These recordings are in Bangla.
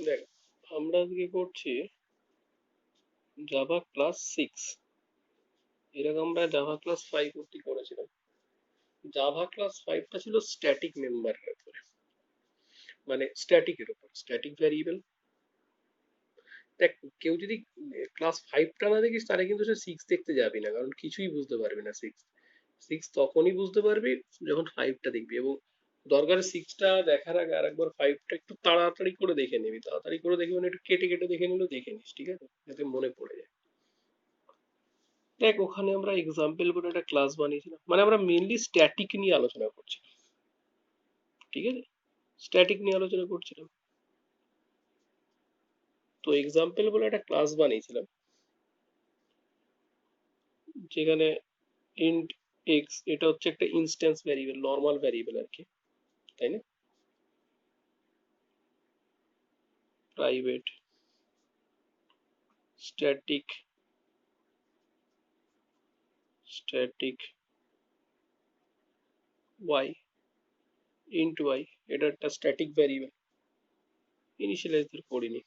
দেখ, আমরা আজকে করছি জাভা ক্লাস 6। এরকম আমরা জাভা ক্লাস 5 অব্দি করেছিলাম। জাভা ক্লাস 5টা ছিল স্ট্যাটিক মেম্বারের উপরে, মানে স্ট্যাটিকের উপর, স্ট্যাটিক ভ্যারিয়েবল। দেখ, কেউ যদি ক্লাস 5টা না দেখিস তাহলে কিন্তু সে 6 দেখতে যাবি না, কারণ কিছুই বুঝতে পারবি না। সিক্স সিক্স তখনই বুঝতে পারবি যখন 5টা দেখবি, এবং দরকারে 6টা দেখার আগে আরেকবার 5টা একটু তাড়াতাড়ি করে দেখে নিবি। তাড়াতাড়ি করে দেখবি মানে একটু কেটে কেটে দেখে নিলেও দেখে নিস, ঠিক আছে, যাতে মনে পড়ে যায়। দেখ, ওখানে আমরা এক্সাম্পল বলে একটা ক্লাস বানিয়েছিলাম, মানে আমরা মেইনলি স্ট্যাটিক নিয়ে আলোচনা করছি, ঠিক আছে, স্ট্যাটিক নিয়ে আলোচনা করছিলাম। তো এক্সাম্পল বলে একটা ক্লাস বানিয়েছিলাম, যেখানে ইন্ট এক্স, এটা হচ্ছে একটা ইনস্ট্যান্স ভ্যারিয়েবল, নর্মাল ভ্যারিয়েবল আর কি, তাই না? Private static static Y int Y, এটা একটা স্ট্যাটিক ভ্যারিয়েবল, ইনিশিয়ালাইজ করিনি।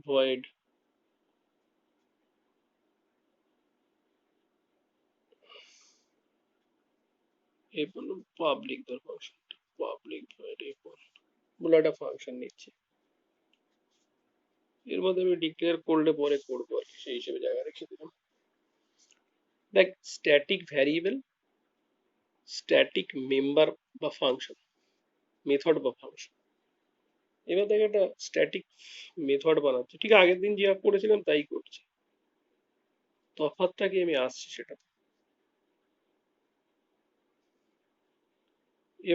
ভয়েড a1 পাবলিক ধর ফাংশন, পাবলিক ভয়েড a1 বলে একটা ফাংশন নিচ্ছে। এর মধ্যে আমি ডিক্লেয়ার করলে পরে করবো আর কি, সেই হিসেবে জায়গা রেখে দিলাম। দেখ, স্ট্যাটিক ভ্যারিয়েবল, স্ট্যাটিক মেম্বার বা ফাংশন, মেথড বা ফাংশন। এবার দেখ, একটা স্ট্যাটিক মেথড বানাচ্ছে, ঠিক আগের দিন যা করেছিলাম তাই করছি। তফাৎটা কি আমি আসছি সেটা।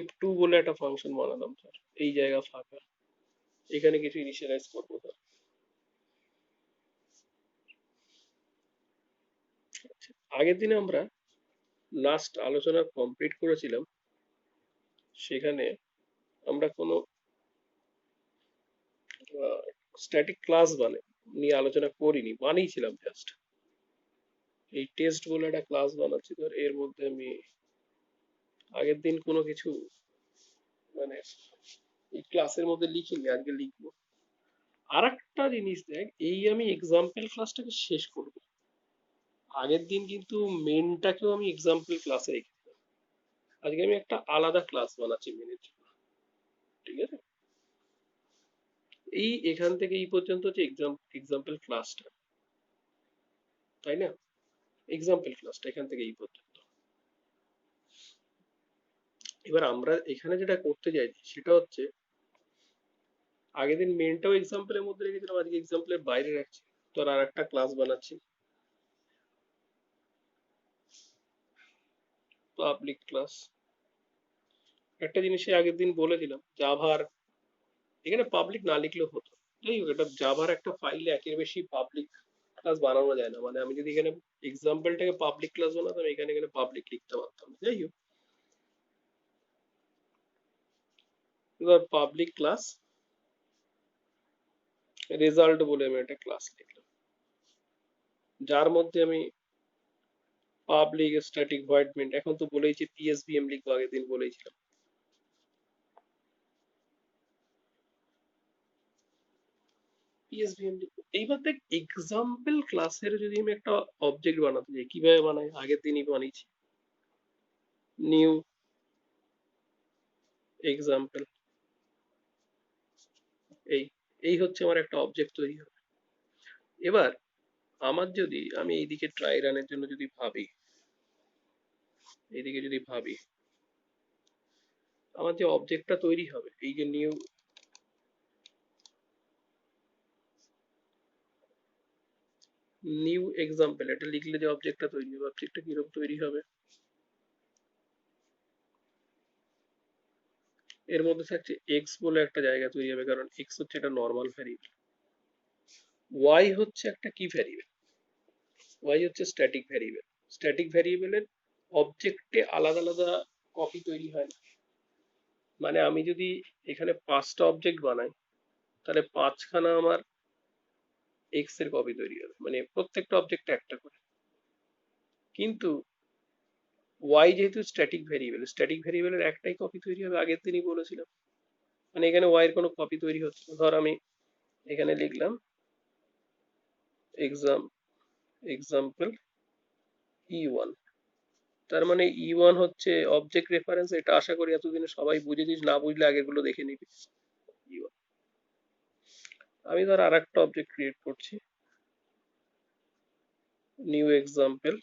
f2 বলে একটা ফাংশন বানালাম স্যার, এই জায়গা ফাঁকা, এখানে কিছু ইনিশিয়ালাইজ করবো স্যার। আগের দিনে আমরা লাস্ট আলোচনা কমপ্লিট করেছিলাম, সেখানে আমরা কোনো স্ট্যাটিক ক্লাস নিয়ে আলোচনা করিনি, বানিয়েছিলাম জাস্ট। এই টেস্ট বলে একটা ক্লাস বানাচ্ছি ধর, এর মধ্যে আমি আগের দিন কোনো কিছু মানে এই ক্লাসের মধ্যে লিখিনি, আজকে লিখবো। আর একটা জিনিস দেখ, এই আমি এক্সাম্পল ক্লাসটাকে শেষ করব, আগের দিন কিন্তু মেনটাকেও আমি এক্সাম্পল ক্লাসে রেখেছিলাম। আজকে আমি একটা আলাদা ক্লাস বানাচ্ছি মেনের জন্য, ঠিক আছে। এই এখান থেকে এই পর্যন্ত হচ্ছে এক্সাম্পল ক্লাসটা, তাই না? এক্সাম্পল ক্লাসটা এখান থেকে এই পর্যন্ত। এবার আমরা এখানে যেটা করতে চাইছি সেটা হচ্ছে, আগের দিন মেনটাও এক্সাম্পলের মধ্যে রেখেছিলাম, আজকে এক্সাম্পলের বাইরে রাখছি। তো আর একটা ক্লাস বানাচ্ছি, পাবলিক ক্লাস। একটা জিনিসই আগের দিন বলেছিলাম, জাভার এখানে পাবলিক না লিখলেও হতো। যাই হোক, এটা জাভার একটা ফাইলে একের বেশি পাবলিক ক্লাস বানানো যায় না, মানে আমি যদি এখানে এক্সাম্পলটাকে পাবলিক ক্লাস বানাতাম, এখানে এখানে পাবলিক লিখতে পারতাম না। যাই হোক, এবার পাবলিক ক্লাস রেজাল্ট বলে আমি একটা ক্লাস লিখলাম, যার মধ্যে আমি পাবলিক স্ট্যাটিক ভয়েড মেইন, এখন তো বলেইছি পিএসভিএম লিখবো, আগের দিন বলেছিলাম পিএসভিএম লিখবো। এইবার দেখ, এক্সাম্পল ক্লাসের যদি আমি একটা অবজেক্ট বানাতে যাই, কিভাবে বানাই আগের দিনই বানিয়েছি। নিউ এক্সাম্পল, এই এই হচ্ছে আমার একটা অবজেক্ট তৈরি হবে। এবার আমার যদি আমি এইদিকে ট্রাই রানের জন্য যদি ভাবি, এইদিকে যদি ভাবি, আমার যে অবজেক্টটা তৈরি হবে, এই যে নিউ নিউ এক্সাম্পল, এটা লিখলে যে অবজেক্টটা তৈরি হবে, অবজেক্টটা কিরকম তৈরি হবে, এর মধ্যে থাকছে এক্স বলে একটা জায়গা তৈরি হবে, কারণ এক্স হচ্ছে একটা নর্মাল ভ্যারিয়েবল, ওয়াই হচ্ছে একটা কি ভ্যারিয়েবল, ওয়াই হচ্ছে স্ট্যাটিক ভ্যারিয়েবল। স্ট্যাটিক ভ্যারিয়েবলের অবজেক্টে আলাদা আলাদা কপি তৈরি হয় না, মানে আমি যদি এখানে 5টা অবজেক্ট বানাই, তাহলে 5খানা আমার এক্স এর কপি তৈরি হবে, মানে প্রত্যেকটা অবজেক্টে একটা করে। কিন্তু ওয়াই যেহেতু স্ট্যাটিক ভেরিয়েবলের একটাই কপি তৈরি হবে, আগের দিনই বলেছিলাম। মানে এখানে ওয়াই এর কোনো কপি তৈরি হচ্ছে না। ধর আমি এখানে লিখলাম এক্সাম এক্সাম্পল E1, তার মানে E1 হচ্ছে অবজেক্ট রেফারেন্স। এটা আশা করি এতদিনে সবাই বুঝেছিস, না বুঝলে আগেরগুলো দেখে নিবি। E1, আমি ধর আর একটা অবজেক্ট ক্রিয়েট করছি, নিউ এক্সাম্পল।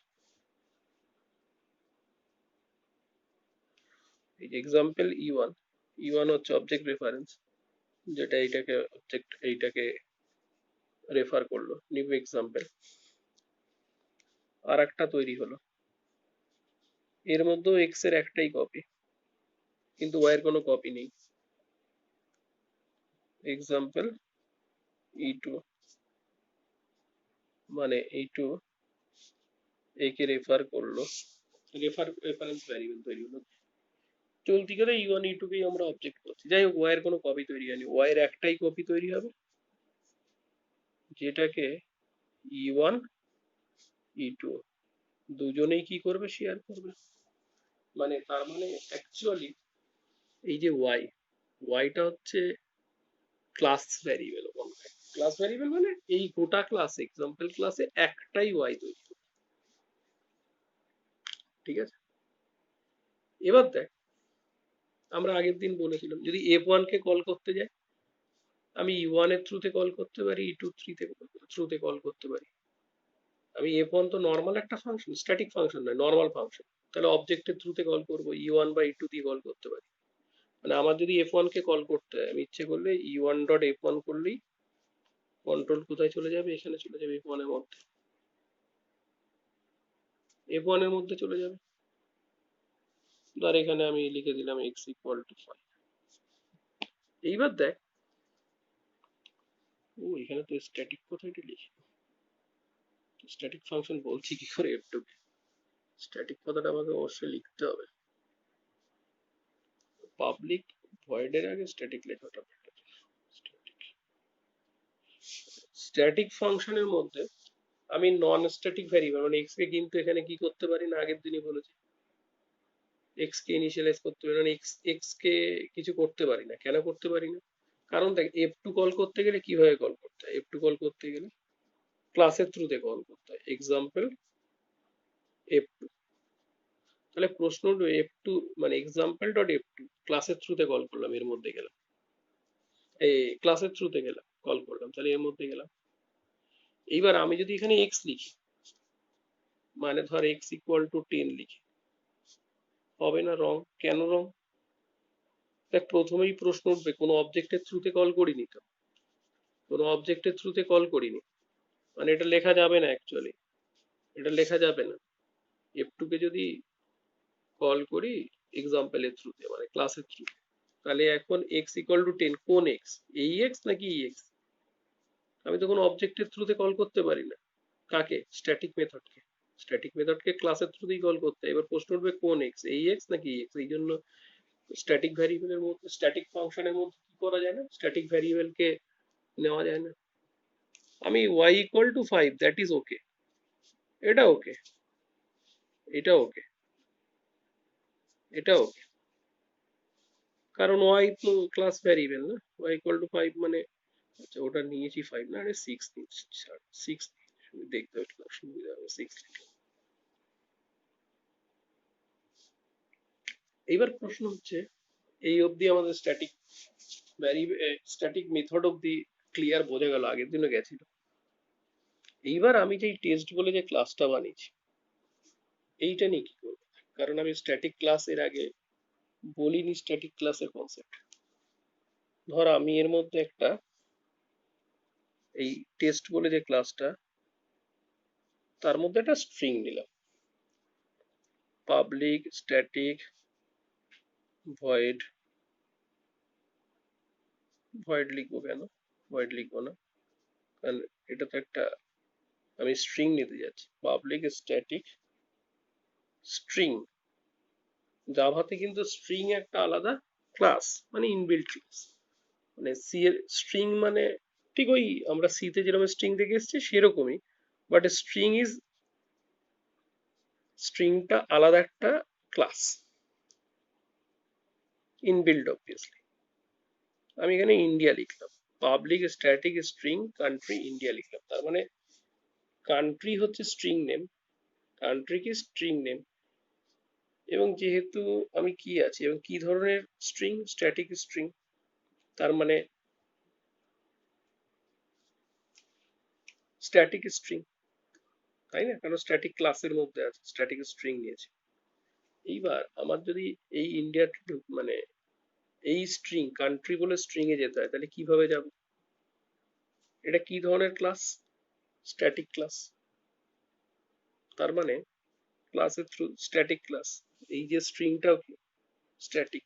এই এক্সাম্পল E1 হচ্ছে অবজেক্ট রেফারেন্স, যেটা এইটাকে রেফার করলো, নিউ এক্সাম্পল। আর একটা তৈরি হলো, এর মধ্যেও এক্স এর একটাই কপি, কিন্তু ওয়াই এর কোনো কপি নেই। এক্সাম্পল E2, মানে E2 একে রেফার করলো, রেফারেন্স ভ্যারিয়েবল তৈরি হলো। চলতি করে E1 E2 কেই আমরা অবজেক্ট করছি। যাই হোক, ওয়াই এর কোনো কপি তৈরি হয়নি, ওয়াই এর একটাই কপি তৈরি হবে, যেটাকে E1 E2 দুজনেই কি করবে, শেয়ার করবে। মানে তার মানে অ্যাকচুয়ালি এই যে ওয়াইটা হচ্ছে ক্লাস ভ্যারিয়েবল। ক্লাস ভ্যারিয়েবল মানে এই গোটা ক্লাসে, এক্সাম্পল ক্লাসে একটাই ওয়াই তৈরি হবে। ঠিক আছে, এবার দেখ, আমরা আগের দিন বলেছিলাম যদি F1 কে কল করতে যাই, আমি E1 এর থ্রুতে কল করতে পারি, E2 থ্রুতে কল করতে পারি। আমি F1 তো নর্মাল একটা ফাংশন, স্ট্যাটিক ফাংশন নয়, নর্মাল ফাংশন। তাহলে অবজেক্টের থ্রুতে কল করবো, E1 বা E2 দিয়ে কল করতে পারি। মানে আমার যদি F1 কে কল করতে হয়, আমি ইচ্ছে করলে E1 ডট F1 করলেই কন্ট্রোল কোথায় চলে যাবে, এখানে চলে যাবে F1 এর মধ্যে, F1 এর মধ্যে চলে যাবে। ধর এখানে আমি লিখে দিলাম x ইকুয়াল টু 5। এইবার দেখ, এখানে তো স্ট্যাটিক কোথায় লিখি, স্ট্যাটিক ফাংশন বলছি কি করে F2 কে? স্ট্যাটিক কথাটা আমাকে অবশ্যই লিখতে হবে, পাবলিক ভয়েড এর আগে স্ট্যাটিক লেখাটা বেটার। স্ট্যাটিক ফাংশনের মধ্যে আমি নন স্ট্যাটিক ভ্যারিয়েবল মানে এক্স কে কিন্তু এখানে কি করতে পারি না, আগের দিনই বলেছি, এক্স কে ইনিশিয়ালাইজ করতে পারি না, এক্স কে কিছু করতে পারি না। কেন করতে পারি না? কারণ দেখ, F2 কল করতে গেলে কিভাবে কল করতে হয়, F2 কল করতে গেলে ক্লাসের থ্রুতে কল করতে হয়, এক্সাম্পল F2। তাহলে প্রশ্ন হলো F2 মানে এক্সাম্পল ডট F2 ক্লাসের থ্রুতে কল করলাম, এর মধ্যে গেলাম, এই ক্লাসের থ্রুতে গেলাম, কল করলাম, তাহলে এর মধ্যে গেলাম। এইবার আমি যদি এখানে এক্স লিখি, মানে ধর এক্স ইকুয়াল টু 10 লিখি, হবে না? রং। কেন রং? দেখ, প্রথমেই প্রশ্ন উঠবে কোনো অবজেক্টের থ্রুতে কল করিনি তো, কোনো অবজেক্টের থ্রুতে কল করিনি, মানে এটা লেখা যাবে না অ্যাকচুয়ালি, এটা লেখা যাবে না। F2 কে যদি কল করি এক্সাম্পলের থ্রুতে মানে ক্লাসের থ্রুতে, তাহলে এখন এক্স ইকুয়াল টু 10, কোন এক্স, এই এক্স নাকি ই এক্স? আমি তো কোনো অবজেক্টের থ্রুতে কল করতে পারি না। কাকে? স্ট্যাটিক মেথডকে। স্ট্যাটিক মেথডকে ক্লাসের থ্রুতেই কল করতে হয়। এবার প্রশ্ন উঠবে কোন এক্স, এই এক্স নাকি ই এক্স? এই জন্য স্ট্যাটিক ভ্যারিয়েবলের মধ্যে, স্ট্যাটিক ফাংশনের মধ্যে কি করা যায় না, স্ট্যাটিক ভ্যারিয়েবলকে নেওয়া যায় না। আমি y equal to 5, that is okay, এটা ওকে, এটা ওকে, এটা ওকে, কারণ y তো ক্লাস ভ্যারিয়েবল না, y ইকুয়াল টু 5 মানে, আচ্ছা ওটা নিয়েছি 5 না, আরে 6 নিয়েছি, 6 দেখতে হবে, সুবিধা হবে 6। এইবার প্রশ্ন হচ্ছে, এই অবধি আমাদের স্ট্যাটিক স্ট্যাটিক মেথড অবধি ক্লিয়ার, বোঝা গেল, আগের দিনও গেছিল। এইবার আমি যেই টেস্ট বলে যে ক্লাসটা বানিয়েছি, এইটা নিয়ে কি করবো? কারণ আমি স্ট্যাটিক ক্লাস এর আগে বলিনি, স্ট্যাটিক ক্লাসের কনসেপ্ট। ধর আমি এর মধ্যে একটা, এই টেস্ট বলে যে ক্লাসটা, তার মধ্যে একটা স্ট্রিং নিলাম, পাবলিক স্ট্যাটিক ভয়েড। ভয়েড লিখবো কেন? ভয়েড লিখবো না, কারণ এটা তো একটা, আমি স্ট্রিং নিতে যাচ্ছি, পাবলিক স্ট্যাটিক স্ট্রিং। জাভাতে কিন্তু স্ট্রিং একটা আলাদা ক্লাস, মানে ইনবিল্ট ক্লাস। মানে সি এর স্ট্রিং মানে ঠিক ওই আমরা সি তে যেরকম স্ট্রিং দেখে এসেছি সেরকমই, বাট স্ট্রিংটা আলাদা একটা ক্লাস ইনবিল্ড অবভিয়াসলি। আমি এখানে ইন্ডিয়া লিখলাম, public static string country India লিখলাম, তার মানে কান্ট্রি হচ্ছে স্ট্রিং নেম, কান্ট্রি কি স্ট্রিং নেম, এবং যেহেতু আমি কি আছে এবং কি ধরনের স্ট্রিং, স্ট্যাটিক স্ট্রিং, তার মানে স্ট্যাটিক স্ট্রিং, তাই না, কারণ স্ট্যাটিক ক্লাসের মধ্যে আছে, স্ট্যাটিক স্ট্রিং নিয়েছে। এইবার আমার যদি এই ইন্ডিয়া মানে এই স্ট্রিং কান্ট্রি বলে স্ট্রিং এ যেতে হয়, তাহলে কিভাবে যাব? এটা কি ধরনের ক্লাস? স্ট্যাটিক ক্লাস, তার মানে ক্লাসের থ্রু স্ট্যাটিক ক্লাস, এই যে স্ট্রিংটাও কি স্ট্যাটিক,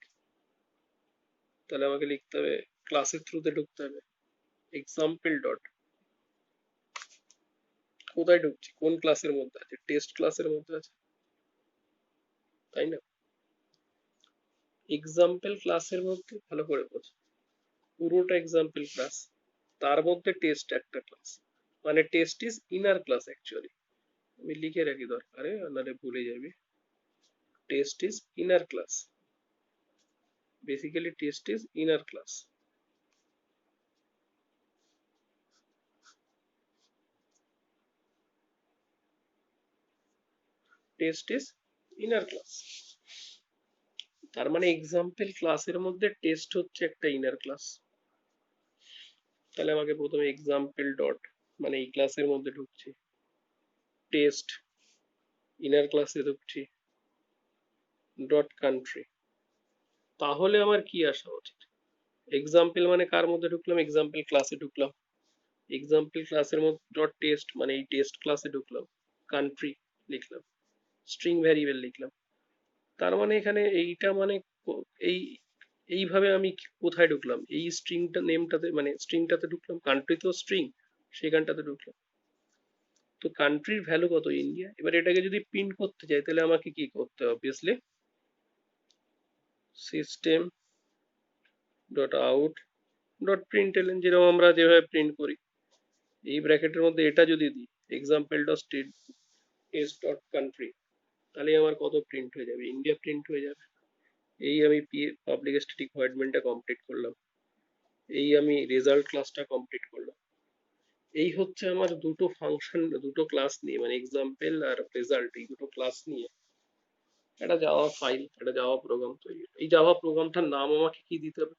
তাহলে আমাকে লিখতে হবে ক্লাসের থ্রুতে ঢুকতে হবে এক্সাম্পল ডট, কোথায় ঢুকছি, কোন ক্লাসের মধ্যে আছে, টেস্ট ক্লাসের মধ্যে আছে, তাই না? এক্সাম্পল ক্লাসের মধ্যে ভালো করে বোঝ, পুরোটা এক্সাম্পল ক্লাস, তার মধ্যে টেস্ট একটা ক্লাস, মানে test is inner class actually, আমি লিখে রাখি দরকারে, নাহলে ভুলে যাবি। Test is inner class, basically test is inner class. Test is inner class, তার মানে এক্সাম্পল ক্লাসের মধ্যে টেস্ট হচ্ছে একটা ইনার ক্লাস। তাহলে আমাকে প্রথমে এক্সাম্পল ডট, মানে এই ক্লাসের মধ্যে ঢুকছি, টেস্ট ইনার ক্লাসে ঢুকছি, ডট কান্ট্রি, তাহলে আমার কি আসা উচিত? এক্সাম্পল মানে কার মধ্যে ঢুকলাম, এক্সাম্পল ক্লাসে ঢুকলাম, এক্সাম্পল ক্লাসের মধ্যে ডট টেস্ট মানে এই টেস্ট ক্লাসে ঢুকলাম, কান্ট্রি লিখলাম, স্ট্রিং ভ্যারিয়েবল লিখলাম, তার মানে এখানে এইটা মানে এই এইভাবে আমি কোথায় ঢুকলাম, এই স্ট্রিংটা নেমটাতে মানে স্ট্রিংটাতে ঢুকলাম, কান্ট্রি তো স্ট্রিং, সেখানটাতে ঢুকলাম। তো কান্ট্রির ভ্যালু কত, ইন্ডিয়া। এবার এটাকে যদি প্রিন্ট করতে চাই তাহলে আমাকে কি করতে হবে, obviously system dot out dot প্রিন্টএলএন, যেরকম আমরা যেভাবে প্রিন্ট করি, এই ব্র্যাকেটের মধ্যে এটা যদি দিই example dot state test dot country, তাহলে আমার কত প্রিন্ট হয়ে যাবে, ইন্ডিয়া প্রিন্ট হয়ে যাবে। এই আমি পাবলিক স্ট্যাটিক ভয়েড মেইনটা কমপ্লিট করলাম, এই আমি রেজাল্ট ক্লাসটা কমপ্লিট করলাম। এই হচ্ছে আমার দুটো ফাংশন, দুটো ক্লাস নিয়ে, মানে এক্সাম্পল আর রেজাল্ট, এই দুটো ক্লাস নিয়ে একটা জাভা ফাইল, একটা জাভা প্রোগ্রাম তৈরি। এই জাভা প্রোগ্রামটার নাম আমাকে কি দিতে হবে?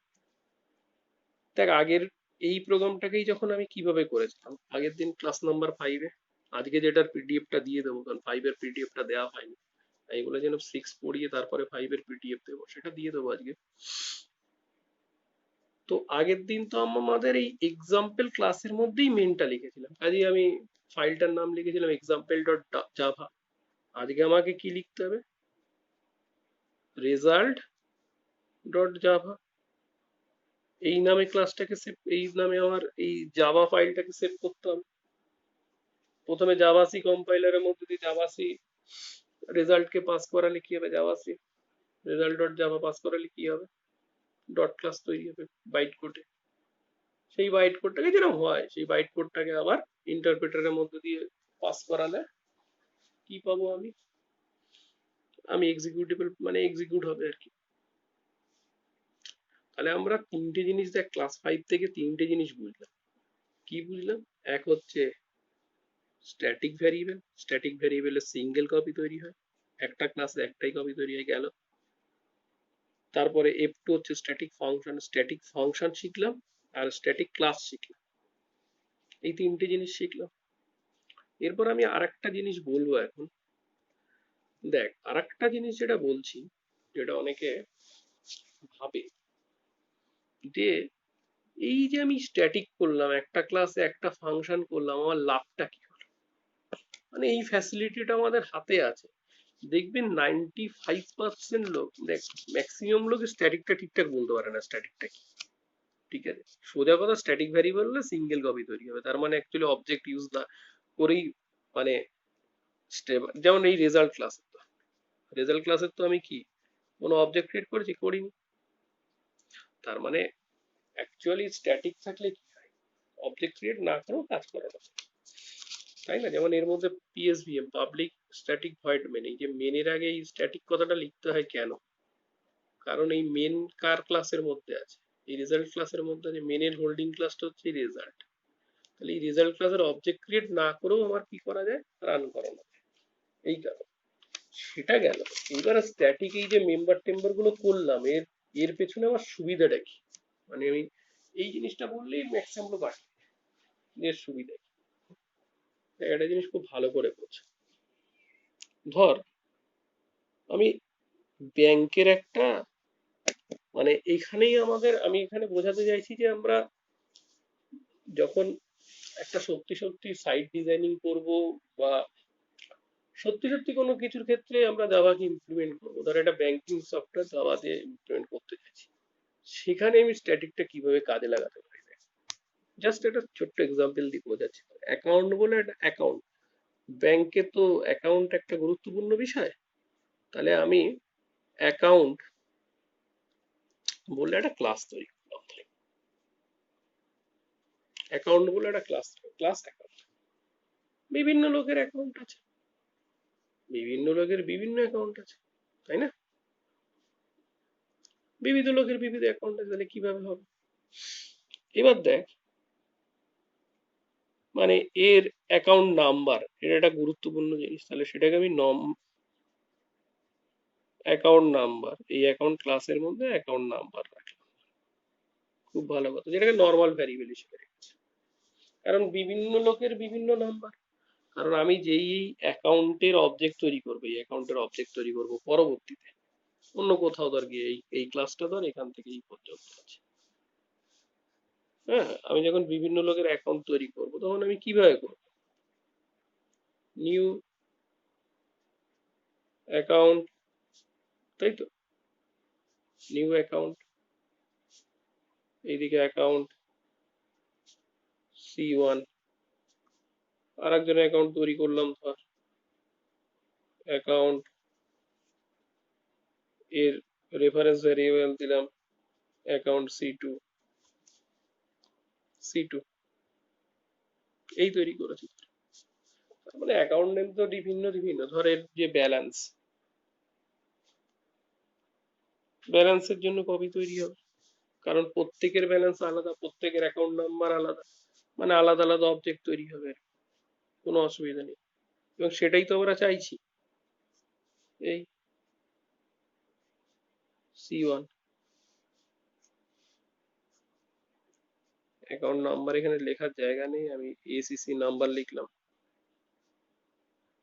দেখ, আগের এই প্রোগ্রামটাকেই যখন আমি কিভাবে করেছিলাম আগের দিন ক্লাস নাম্বার 5-এ, আজকে যেটার পিডিএফটা দিয়ে দেবো, কারণ 5-এর পিডিএফটা দেওয়া হয়নি, আমি বলেছিলাম 6 পড়িয়ে তারপরে 5-এর পিডিএফ দেবো, সেটা দিয়ে দেবো আজকে। তো আগের দিন তো আমাদের এই এক্সাম্পল ক্লাসের মধ্যেই মেনটা লিখেছিলাম, কাজেই আমি ফাইলটার নাম লিখেছিলাম এক্সাম্পল ডট জাভা। আজকে আমাকে কি লিখতে হবে, রেজাল্ট ডট জাভা, এই নামে ক্লাসটাকে সেভ, এই নামে আমার এই জাভা ফাইলটাকে সেভ করতে হবে। প্রথমে জাভাসি কম্পাইলারের মধ্যে দিয়ে জাভাসি রেজাল্টকে পাস করালে কি হবে, জাভাসি রেজাল্ট ডট জাভা পাস করালে কি হবে, ডট ক্লাস তৈরি হবে বাইট কোডে। সেই বাইট কোডটাকে যেরকম হয় সেই বাইট কোডটাকে আবার ইন্টারপ্রেটারের মধ্যে দিয়ে পাস করালে কি পাবো আমি, আমি এক্সিকিউটেবল মানে এক্সিকিউট হবে আর কি। তাহলে আমরা তিনটে জিনিস দেখ, ক্লাস 5 থেকে তিনটে জিনিস বুঝলাম। কি বুঝলাম? এক হচ্ছে স্ট্যাটিক ভ্যারিয়েবল, স্ট্যাটিক ভ্যারিয়েবলের সিঙ্গেল কপি তৈরি হয়, একটা ক্লাসে একটাই কপি তৈরি হয়ে গেল। তারপরে F2 হচ্ছে স্ট্যাটিক ফাংশন, স্ট্যাটিক ফাংশন শিখলাম আর স্ট্যাটিক ক্লাস শিখলাম, এই তিনটে জিনিস শিখলাম। এরপর আমি আরেকটা জিনিস বলবো এখন, দেখ আরেকটা জিনিস যেটা বলছি, যেটা অনেকে ভাবে যে এই যে আমি স্ট্যাটিক করলাম, একটা ক্লাসে একটা ফাংশন করলাম, আমার লাভটা কি হলো, মানে এই ফ্যাসিলিটিটা আমাদের হাতে আছে। দেখবেন 95% লোক, দেখ ম্যাক্সিমাম লোক স্ট্যাটিকটা ঠিকঠাক বলতে পারে না, স্ট্যাটিকটা কি। ঠিক আছে, সোজা কথা, স্ট্যাটিক ভ্যারিয়েবল হলে সিঙ্গেল কপি তৈরি হবে, তার মানে অ্যাকচুয়ালি অবজেক্ট ইউজ না করেই, মানে যেমন এই রেজাল্ট ক্লাস, রেজাল্ট ক্লাসের তো আমি কি কোনো অবজেক্ট ক্রিয়েট করেছি, করিনি। তার মানে অ্যাকচুয়ালি স্ট্যাটিক থাকলে কি হয়, অবজেক্ট ক্রিয়েট না করেও কাজ করা যায়, তাই না? যেমন এর মধ্যে পিএসভিএম, পাবলিক স্ট্যাটিক ভয়েড মেন, এই যে মেনের আগে এই স্ট্যাটিক কথাটা লিখতে হয় কেন? কারণ এই মেন কার ক্লাসের মধ্যে আছে? এই রেজাল্ট ক্লাসের মধ্যে আছে। মেনের হোল্ডিং ক্লাসটা হচ্ছে রেজাল্ট। তাহলে এই রেজাল্ট ক্লাসের অবজেক্ট ক্রিয়েট না করেও আমার কি করা যায়? রান করানো যায়। এই কারণ সেটা গেল। এবার স্ট্যাটিক এই যে মেম্বার টেম্বার গুলো করলাম, এর এর পেছনে আমার সুবিধাটা কি? মানে আমি এই জিনিসটা বললেই ম্যাক্সিমাম লোক আসে, এর সুবিধা কি? একটা জিনিস খুব ভালো করে বোঝ। ধর আমি ব্যাংকের একটা, মানে এইখানেই আমাদের, আমি এখানে বোঝাতে চাইছি যে আমরা যখন একটা সত্যি সত্যি সাইট ডিজাইনিং করব, বা সত্যি সত্যি কোনো কিছুর ক্ষেত্রে আমরা জাভাকে ইমপ্লিমেন্ট করবো, ধর একটা ব্যাংকিং সফটওয়্যার জাভা দিয়ে ইমপ্লিমেন্ট করতে চাইছি, সেখানে আমি স্ট্যাটিকটা কিভাবে কাজে লাগাতে পারি? জাস্ট একটা ছোট্ট এক্সাম্পল দিয়ে বোঝাচ্ছি। অ্যাকাউন্ট বলে একটা অ্যাকাউন্ট, ব্যাংকে তো অ্যাকাউন্ট একটা গুরুত্বপূর্ণ বিষয়। তাহলে আমি অ্যাকাউন্ট বলে একটা ক্লাস তৈরি করলাম। অ্যাকাউন্ট বলে একটা ক্লাস, ক্লাস অ্যাকাউন্ট। বিভিন্ন লোকের অ্যাকাউন্ট আছে, বিভিন্ন লোকের বিভিন্ন অ্যাকাউন্ট আছে, তাই না? বিবিধ লোকের বিবিধ অ্যাকাউন্ট আছে, তাহলে কিভাবে হবে? এবার দেখ, মানে এর অ্যাকাউন্ট নাম্বার, এটা একটা গুরুত্বপূর্ণ জিনিস, তাহলে সেটাকে আমি অ্যাকাউন্ট নাম্বার, এই অ্যাকাউন্ট ক্লাসের মধ্যে অ্যাকাউন্ট নাম্বার রাখলাম। খুব ভালো কথা, যেটাকে নর্মাল ভ্যারিয়েবল হিসেবে রেখেছি। কারণ বিভিন্ন লোকের বিভিন্ন নাম্বার। কারণ আমি যেই অ্যাকাউন্টের অবজেক্ট তৈরি করবো, এই অ্যাকাউন্টের অবজেক্ট তৈরি করবো পরবর্তীতে অন্য কোথাও, ধর গিয়ে এই ক্লাসটা ধর এখান থেকে এই পর্যন্ত আছে। হ্যাঁ, আমি যখন বিভিন্ন লোকের অ্যাকাউন্ট তৈরি করব তখন আমি কিভাবে করব? নিউ অ্যাকাউন্ট, তাই তো, নিউ অ্যাকাউন্ট, এইদিকে অ্যাকাউন্ট C1, আর একজনের অ্যাকাউন্ট তৈরি করলাম, ধর অ্যাকাউন্ট, এর রেফারেন্স ভ্যারিয়েবল দিলাম অ্যাকাউন্ট C2, এই তৈরি করেছি। তার মানে অ্যাকাউন্ট নেম তো বিভিন্ন বিভিন্ন, ধর এর যে ব্যালেন্স, ব্যালেন্সের জন্য কপি তৈরি হবে, কারণ প্রত্যেকের ব্যালেন্স আলাদা, প্রত্যেকের অ্যাকাউন্ট নাম্বার আলাদা, মানে আলাদা আলাদা অবজেক্ট তৈরি হবে, কোনো অসুবিধা নেই। এবং সেটাই তো আমরা চাইছি। এই C1 অ্যাকাউন্ট নাম্বার, এখানে লেখার জায়গা নেই, আমি ACC নাম্বার লিখলাম,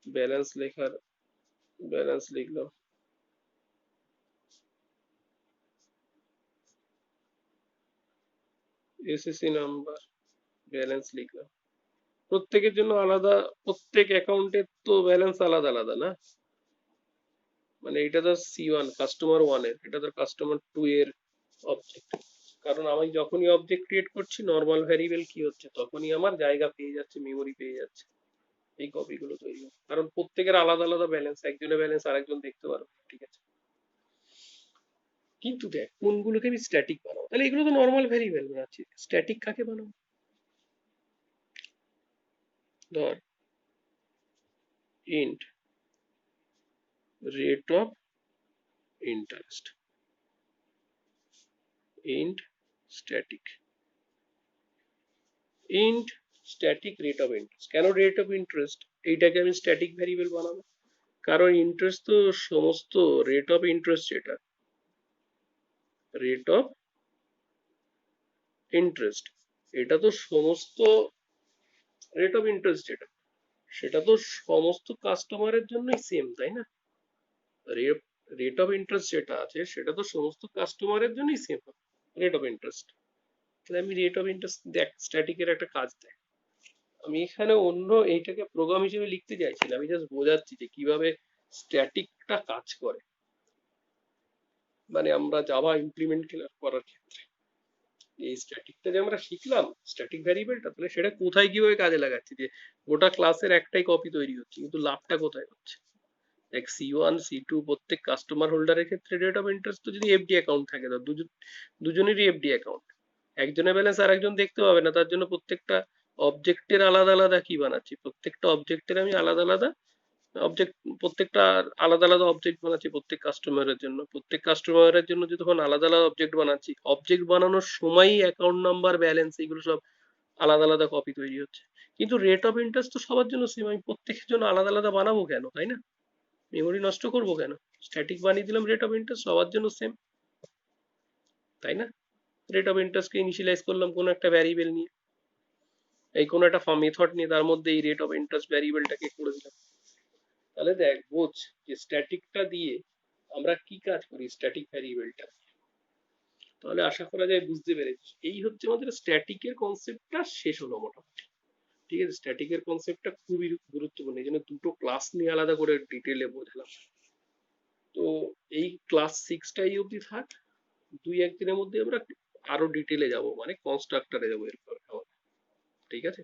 ব্যালেন্স লেখার ব্যালেন্স লিখলাম, ACC নাম্বার, ব্যালেন্স লিখলাম। প্রত্যেকের জন্য আলাদা, প্রত্যেক অ্যাকাউন্টের তো ব্যালেন্স আলাদা আলাদা না? মানে এটা তো C1 কাস্টমার 1 এর, এটা তো কাস্টমার 2 এর অবজেক্ট। কারণ আমি যখনই অবজেক্ট ক্রিয়েট করছি নর্মাল ভ্যারিয়েবল কি হচ্ছে, তখনই আমার জায়গা পেয়ে যাচ্ছে, মেমোরি পেয়ে যাচ্ছে এই কপি গুলো তৈরি হবে। কারণ প্রত্যেকের আলাদা আলাদা ব্যালেন্স, একজনের ব্যালেন্স আরেকজন দেখতে পারবে, ঠিক আছে? কিন্তু দেখ কোনগুলোকে আমি স্ট্যাটিক বানাবো, তাহলে এগুলো তো নর্মাল ভ্যারিয়েবল বানাচ্ছি, স্ট্যাটিক কাকে বানাবো? ধর int rate of interest, int static, int static rate of interest. কেন রেট অফ ইন্টারেস্ট এইটাকে আমি স্ট্যাটিক ভ্যারিয়েবল বানাবো? কারণ ইন্টারেস্ট তো সমস্ত, রেট অফ ইন্টারেস্ট যেটা, রেট অফ ইন্টারেস্ট, এটা তো সমস্ত, রেট অফ ইন্টারেস্ট যেটা, সেটা তো সমস্ত কাস্টমারের জন্যই সেম, তাই না? রেট রেট অফ ইন্টারেস্ট যেটা আছে সেটা তো সমস্ত কাস্টমারের জন্যই সেম রেট অফ ইন্টারেস্ট। তাহলে আমি রেট অফ ইন্টারেস্ট, দেখ স্ট্যাটিকের একটা কাজ দেখ, আমি এখানে অন্য এইটাকে প্রোগ্রাম হিসেবে লিখতে চাইছি না, আমি জাস্ট বোঝাচ্ছি যে কিভাবে স্ট্যাটিকটা কাজ করে, মানে আমরা জাভা ইমপ্লিমেন্ট করার ক্ষেত্রে এই স্ট্যাটিকটা যে আমরা শিখলাম, স্ট্যাটিক ভ্যারিয়েবলটা, তাহলে সেটা কোথায় কিভাবে কাজে লাগাচ্ছি, যে গোটা ক্লাসের একটাই কপি তৈরি হচ্ছে, কিন্তু লাভটা কোথায় হচ্ছে? দেখ C1 C2 প্রত্যেক কাস্টমার হোল্ডারের ক্ষেত্রে রেট অফ ইন্টারেস্ট তো, যদি এফডি অ্যাকাউন্ট থাকে, তো দুজনেরই এফডি অ্যাকাউন্ট, একজনের ব্যালেন্স আর একজন দেখতে পাবে না, তার জন্য প্রত্যেকটা অবজেক্টের আলাদা আলাদা কি বানাচ্ছি, প্রত্যেকটা অবজেক্টের আমি আলাদা আলাদা অবজেক্ট প্রত্যেকটা আলাদা আলাদা অবজেক্ট বানাচ্ছি প্রত্যেক কাস্টমারের জন্য, প্রত্যেক কাস্টমারের জন্য যে তখন আলাদা আলাদা অবজেক্ট বানাচ্ছি, অবজেক্ট বানানোর সময়ই অ্যাকাউন্ট নাম্বার, ব্যালেন্স এগুলো সব আলাদা আলাদা কপি তৈরি হচ্ছে। কিন্তু রেট অফ ইন্টারেস্ট তো সবার জন্য সেম, আমি প্রত্যেকের জন্য আলাদা আলাদা বানাবো কেন, তাই না? মেমোরি নষ্ট করবো কেন? স্ট্যাটিক বানিয়ে দিলাম রেট অফ ইন্টারেস্ট সবার জন্য সেম, তাই না? রেট অফ ইন্টারেস্টকে ইনিশিয়ালাইজ করলাম কোনো একটা ভ্যারিয়েবল নিয়ে, এই কোনো একটা মেথড নিয়ে, তার মধ্যে এই রেট অফ ইন্টারেস্ট ভ্যারিয়েবলটাকে করে দিলাম। তাহলে দেখ বোঝ যে স্ট্যাটিকটা দিয়ে আমরা কি কাজ করি, স্ট্যাটিক ভ্যারিয়েবলটা। তাহলে আশা করা যায় বুঝতে পেরেছি। এই হচ্ছে আমাদের স্ট্যাটিকের কনসেপ্টটা শেষ হলো মোটামুটি। ঠিক আছে, স্ট্যাটিকের কনসেপ্টটা খুবই গুরুত্বপূর্ণ, এই জন্য দুটো ক্লাস নিয়ে আলাদা করে ডিটেলে বোঝালাম। তো এই ক্লাস সিক্সটা এই অবধি থাক, দুই একদিনের মধ্যে আমরা আরো ডিটেলে যাব, মানে কনস্ট্রাক্টরে যাবো এরপর। ঠিক আছে।